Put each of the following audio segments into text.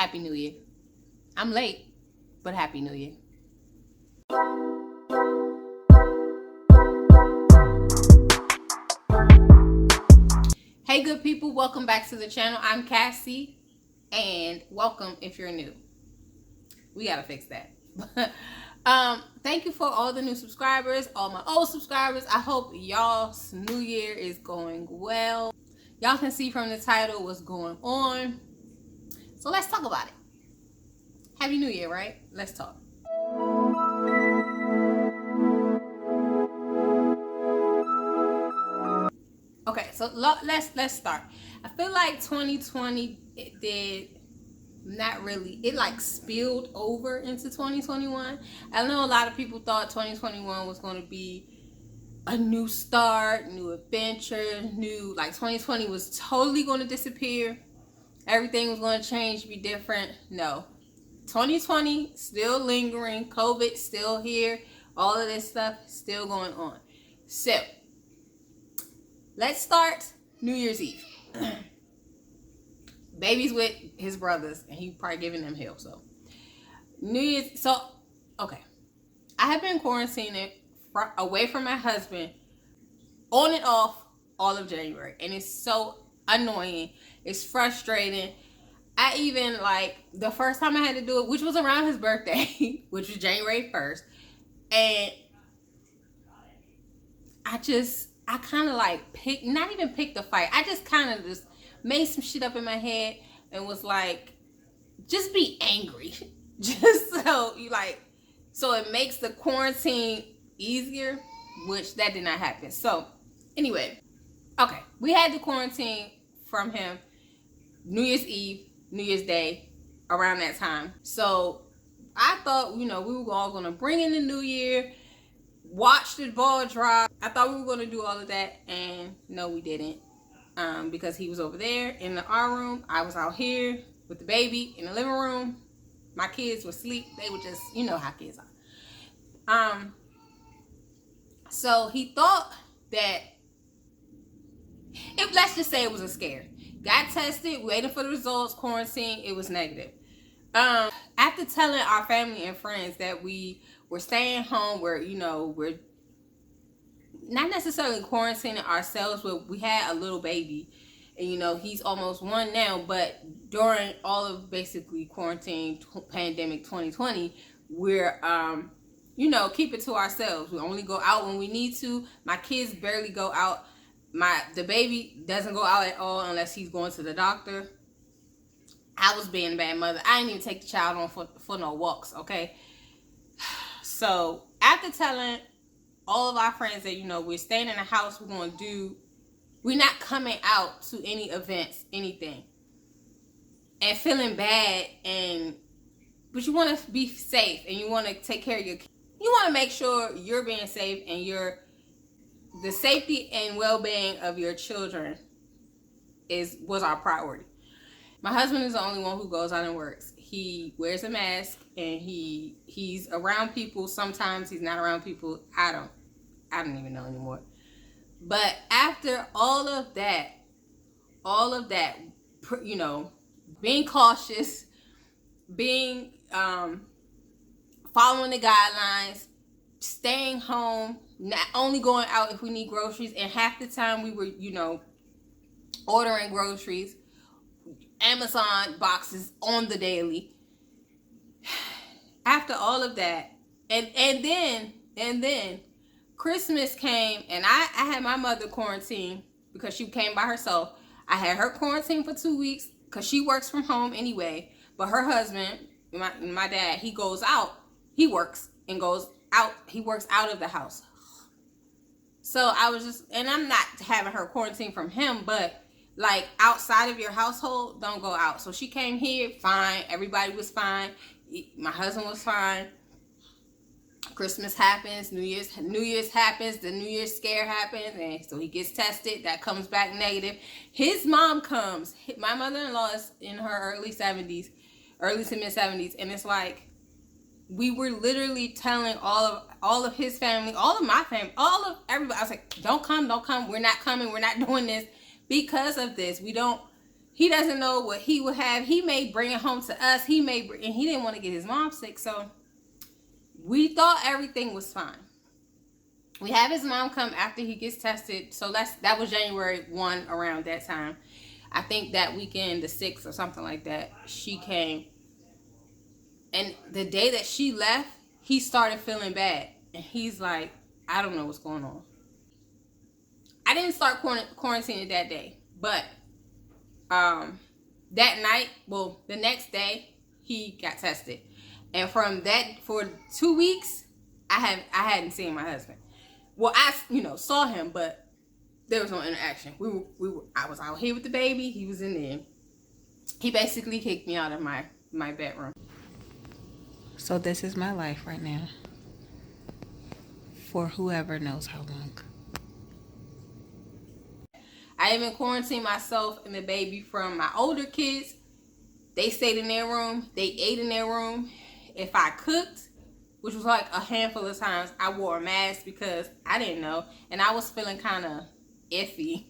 Happy New Year. I'm late, but Happy New Year. Hey good people, welcome back to the channel. I'm Cassie, and welcome if you're new. We gotta fix that. Thank you for all the new subscribers, all my old subscribers. I hope y'all's new year is going well. Y'all can see from the title what's going on. So let's talk about it. Happy New Year, right? Let's talk. Okay, so let's start. I feel like 2020 it did not really, it like spilled over into 2021. I know a lot of people thought 2021 was going to be a new start, new adventure, new, like 2020 was totally going to disappear. Everything was going to change, be different. No. 2020 still lingering, COVID still here, all of this stuff still going on. So, let's start New Year's Eve. Baby's with his brothers, and he probably giving them hell. So, New Year's, okay. I have been quarantining away from my husband, on and off, all of January. And it's so annoying. It's frustrating. I even, like, the first time I had to do it, which was around his birthday, which was January 1st. And I kind of like not even picked the fight. I just kind of just made some shit up in my head and was like, just be angry. Just so it makes the quarantine easier, which that did not happen. So anyway, okay, we had the quarantine from him New Year's Eve, New Year's Day, around that time. So I thought, we were all going to bring in the new year, watch the ball drop. I thought we were going to do all of that, and no, we didn't. Because he was over there in our room. I was out here with the baby in the living room. My kids were asleep. They were just, how kids are. So he thought that, let's just say it was a scare. Got tested, waiting for the results, quarantine, it was negative. After telling our family and friends that we were staying home, we're not necessarily quarantining ourselves, but we had a little baby, and he's almost 1 now. But during all of basically quarantine pandemic 2020, we're keep it to ourselves. We only go out when we need to. My kids barely go out. The baby doesn't go out at all unless he's going to the doctor. I was being a bad mother. I didn't even take the child on for no walks, okay? So after telling all of our friends that, we're staying in the house, we're not coming out to any events, anything, and feeling bad, but you want to be safe, and you want to take care of you want to make sure you're being safe, and the safety and well-being of your children was our priority. My husband is the only one who goes out and works. He wears a mask, and he's around people. Sometimes he's not around people. I don't even know anymore. But after all of that, being cautious, being following the guidelines, staying home, not only going out if we need groceries, and half the time we were, ordering groceries, Amazon boxes on the daily. After all of that, and then Christmas came, and I had my mother quarantined because she came by herself. I had her quarantined for 2 weeks because she works from home anyway. But her husband, my dad, he goes out. He works and goes out. He works out of the house. So I was and I'm not having her quarantine from him, but like outside of your household, don't go out. So she came here, fine. Everybody was fine. My husband was fine. Christmas happens, New Year's happens, the New Year's scare happens, and so he gets tested. That comes back negative. His mom comes. My mother-in-law is in her early to mid 70s, and it's like we were literally telling all of his family, all of my family, all of everybody. I was like, don't come. We're not coming. We're not doing this because of this. he doesn't know what he would have. He may bring it home to us. And he didn't want to get his mom sick. So we thought everything was fine. We have his mom come after he gets tested. So that was January 1 around that time. I think that weekend, the 6th or something like that, she came. And the day that she left, he started feeling bad. And he's like, I don't know what's going on. I didn't start quarantining that day. But that night, well, the next day, he got tested. And from that, for 2 weeks, I hadn't seen my husband. Well, I saw him, but there was no interaction. I was out here with the baby. He was in there. He basically kicked me out of my bedroom. So this is my life right now. For whoever knows how long. I even quarantined myself and the baby from my older kids. They stayed in their room. They ate in their room. If I cooked, which was like a handful of times, I wore a mask because I didn't know. And I was feeling kind of iffy.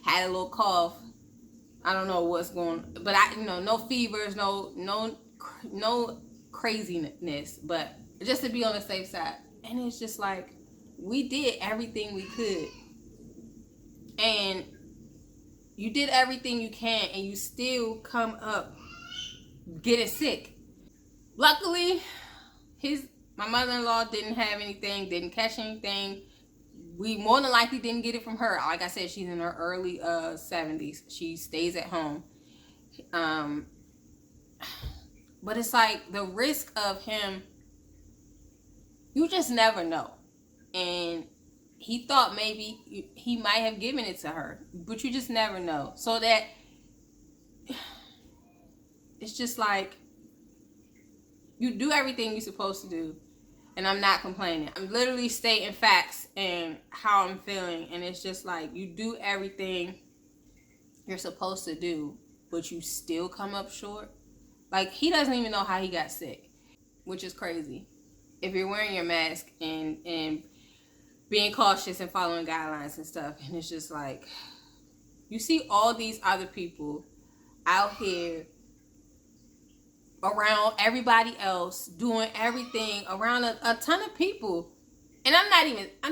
Had a little cough. I don't know what's going on. But no fevers, no craziness. But just to be on the safe side. And it's just like, we did everything we could. And you did everything you can, and you still come up getting sick. Luckily, my mother-in-law didn't have anything, didn't catch anything. We more than likely didn't get it from her. Like I said, she's in her early 70s. She stays at home. But it's like the risk of him, you just never know. And he thought maybe he might have given it to her, but you just never know. So that it's just like, you do everything you're supposed to do, and I'm not complaining. I'm literally stating facts and how I'm feeling, and it's just like, you do everything you're supposed to do, but you still come up short. Like, he doesn't even know how he got sick, which is crazy. If you're wearing your mask and being cautious and following guidelines and stuff, and it's just like, you see all these other people out here around everybody else doing everything around a ton of people, and I'm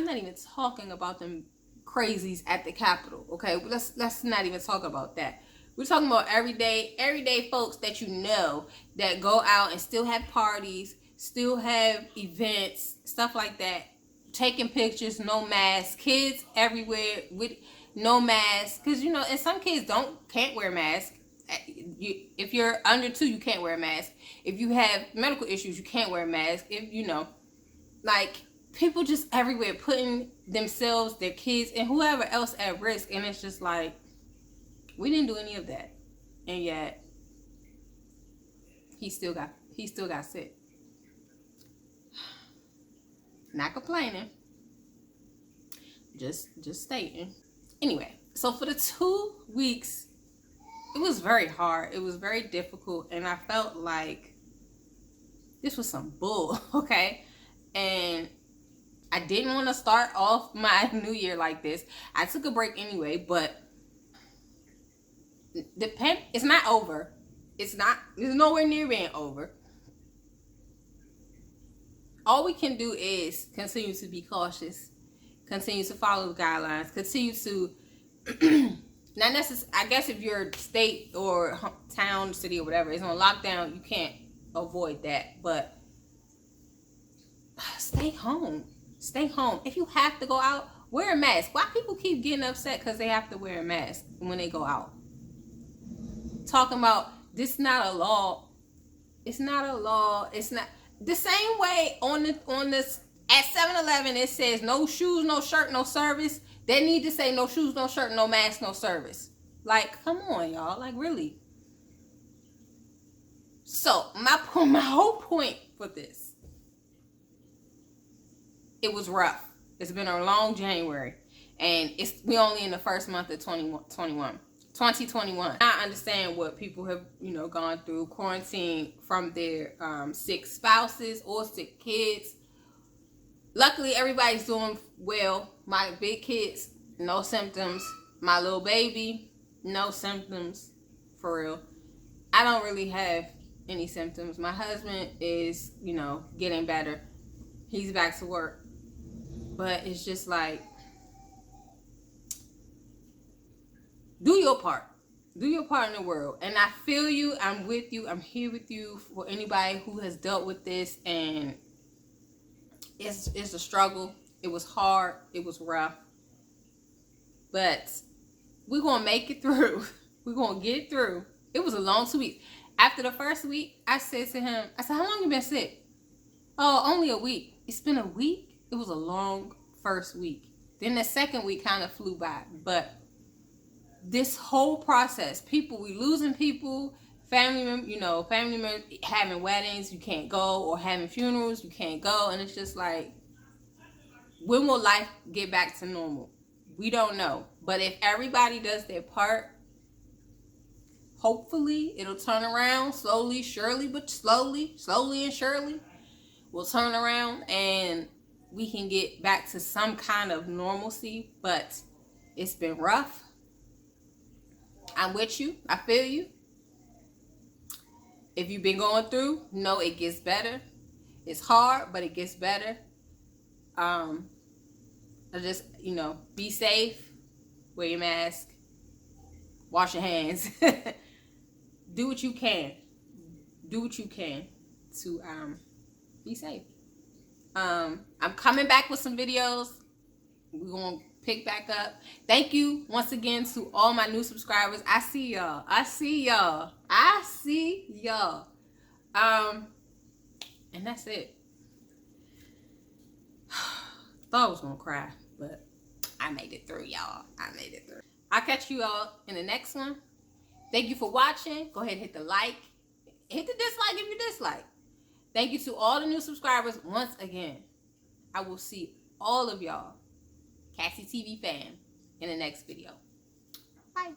not even talking about them crazies at the Capitol. Okay, let's not even talk about that. We're talking about everyday folks that that go out and still have parties, still have events, stuff like that, taking pictures, no mask, kids everywhere with no mask, because and some kids can't wear masks. If you're under 2, you can't wear a mask. If you have medical issues, you can't wear a mask. If like, people just everywhere putting themselves, their kids, and whoever else at risk, and it's just like, we didn't do any of that, and yet he still got sick. Not complaining, just stating. Anyway, so for the 2 weeks, it was very hard. It was very difficult. And I felt like this was some bull, okay? And I didn't want to start off my new year like this. I took a break anyway, but it's not over. It's nowhere near being over. All we can do is continue to be cautious, continue to follow the guidelines, continue to not necessarily, I guess if your state or town, city or whatever is on lockdown, you can't avoid that. But stay home. Stay home. If you have to go out, wear a mask. Why people keep getting upset because they have to wear a mask when they go out? Talking about this is not a law. It's not a law. It's not the same way on this at 7-Eleven it says no shoes, no shirt, no service. They need to say no shoes, no shirt, no mask, no service. Like, come on, y'all. Like, really. So, my whole point for this, it was rough. It's been a long January. And we only in the first month of 2021. I understand what people have, gone through. Quarantine from their sick spouses or sick kids. Luckily, everybody's doing well. My big kids, no symptoms. My little baby, no symptoms. for real. I don't really have any symptoms. My husband is, getting better. He's back to work. But it's just like, do your part. Do your part in the world. And I feel you. I'm with you. I'm here with you for anybody who has dealt with this. And it's a struggle. It was hard. It was rough. But we're going to make it through. We're going to get it through. It was a long 2 weeks. After the first week, I said to him, how long you been sick? Oh, only a week. It's been a week? It was a long first week. Then the second week kind of flew by. But this whole process, we losing people, family members having weddings, you can't go, or having funerals, you can't go. And it's just like, when will life get back to normal? We don't know. But if everybody does their part, hopefully it'll turn around slowly, surely, but slowly and surely. We'll turn around and we can get back to some kind of normalcy. But it's been rough. I'm with you. I feel you. If you've been going through, know it gets better. It's hard, but it gets better. Just, be safe. Wear your mask. Wash your hands. Do what you can. Do what you can to be safe. I'm coming back with some videos. We're going to pick back up. Thank you once again to all my new subscribers. I see y'all. And that's it. Thought I was going to cry, but I made it through, y'all. I'll catch you all in the next one. Thank you for watching. Go ahead and hit the like. Hit the dislike if you dislike. Thank you to all the new subscribers once again. I will see all of y'all, CassieTV fam, in the next video. Bye.